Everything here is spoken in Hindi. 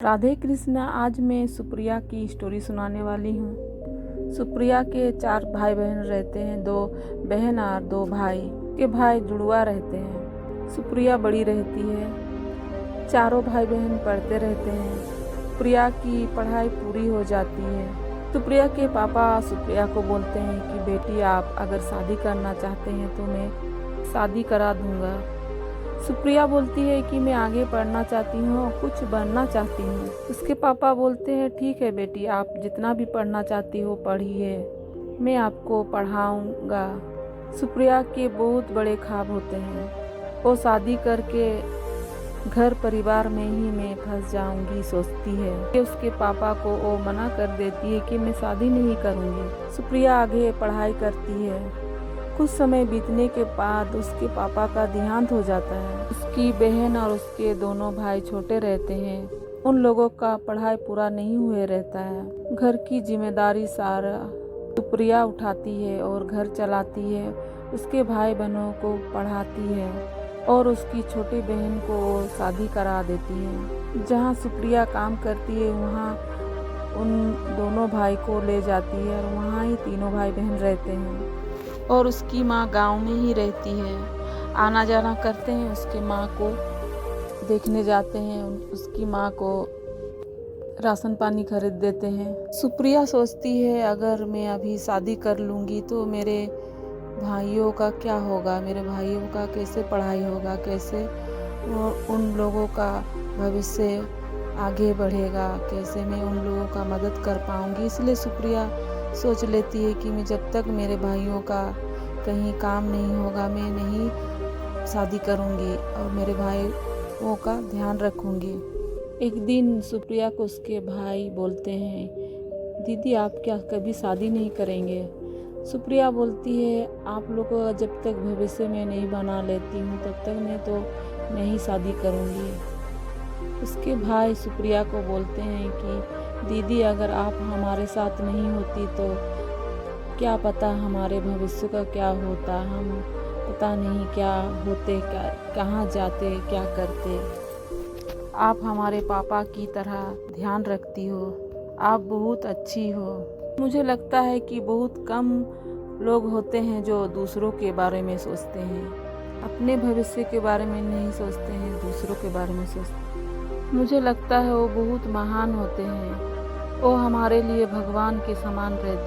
राधे कृष्ण। आज मैं सुप्रिया की स्टोरी सुनाने वाली हूँ। सुप्रिया के 4 भाई बहन रहते हैं, 2 बहन और 2 भाई के भाई जुड़वा रहते हैं। सुप्रिया बड़ी रहती है। चारों भाई बहन पढ़ते रहते हैं। सुप्रिया की पढ़ाई पूरी हो जाती है। सुप्रिया के पापा सुप्रिया को बोलते हैं कि बेटी, आप अगर शादी करना चाहते हैं तो मैं शादी करा दूंगा। सुप्रिया बोलती है कि मैं आगे पढ़ना चाहती हूँ, कुछ बनना चाहती हूँ। उसके पापा बोलते हैं ठीक है बेटी, आप जितना भी पढ़ना चाहती हो पढ़िए, मैं आपको पढ़ाऊँगा। सुप्रिया के बहुत बड़े ख्वाब होते हैं। वो शादी करके घर परिवार में ही मैं फंस जाऊंगी सोचती है कि उसके पापा को वो मना कर देती है कि मैं शादी नहीं करूँगी। सुप्रिया आगे पढ़ाई करती है। कुछ समय बीतने के बाद उसके पापा का देहांत हो जाता है। उसकी बहन और उसके दोनों भाई छोटे रहते हैं। उन लोगों का पढ़ाई पूरा नहीं हुए रहता है। घर की जिम्मेदारी सारा सुप्रिया उठाती है और घर चलाती है। उसके भाई बहनों को पढ़ाती है और उसकी छोटी बहन को शादी करा देती है। जहाँ सुप्रिया काम करती है वहाँ उन दोनों भाई को ले जाती है और वहाँ ही तीनों भाई बहन रहते हैं। और उसकी माँ गांव में ही रहती है। आना जाना करते हैं, उसकी माँ को देखने जाते हैं, उसकी माँ को राशन पानी खरीद देते हैं। सुप्रिया सोचती है अगर मैं अभी शादी कर लूँगी तो मेरे भाइयों का क्या होगा, मेरे भाइयों का कैसे पढ़ाई होगा, कैसे उन लोगों का भविष्य आगे बढ़ेगा, कैसे मैं उन लोगों का मदद कर पाऊँगी। इसलिए सुप्रिया सोच लेती है कि मैं जब तक मेरे भाइयों का कहीं काम नहीं होगा मैं नहीं शादी करूँगी और मेरे भाइयों का ध्यान रखूँगी। एक दिन सुप्रिया को उसके भाई बोलते हैं, दीदी आप क्या कभी शादी नहीं करेंगे? सुप्रिया बोलती है, आप लोग जब तक भविष्य में नहीं बना लेती हूँ तब तक मैं तो नहीं शादी करूँगी। उसके भाई सुप्रिया को बोलते हैं कि दीदी अगर आप हमारे साथ नहीं होती तो क्या पता हमारे भविष्य का क्या होता, हम पता नहीं क्या होते, क्या कहाँ जाते, क्या करते। आप हमारे पापा की तरह ध्यान रखती हो, आप बहुत अच्छी हो। मुझे लगता है कि बहुत कम लोग होते हैं जो दूसरों के बारे में सोचते हैं, अपने भविष्य के बारे में नहीं सोचते हैं, दूसरों के बारे में सोचते हैं। मुझे लगता है वो बहुत महान होते हैं। वो हमारे लिए भगवान के समान रहते हैं।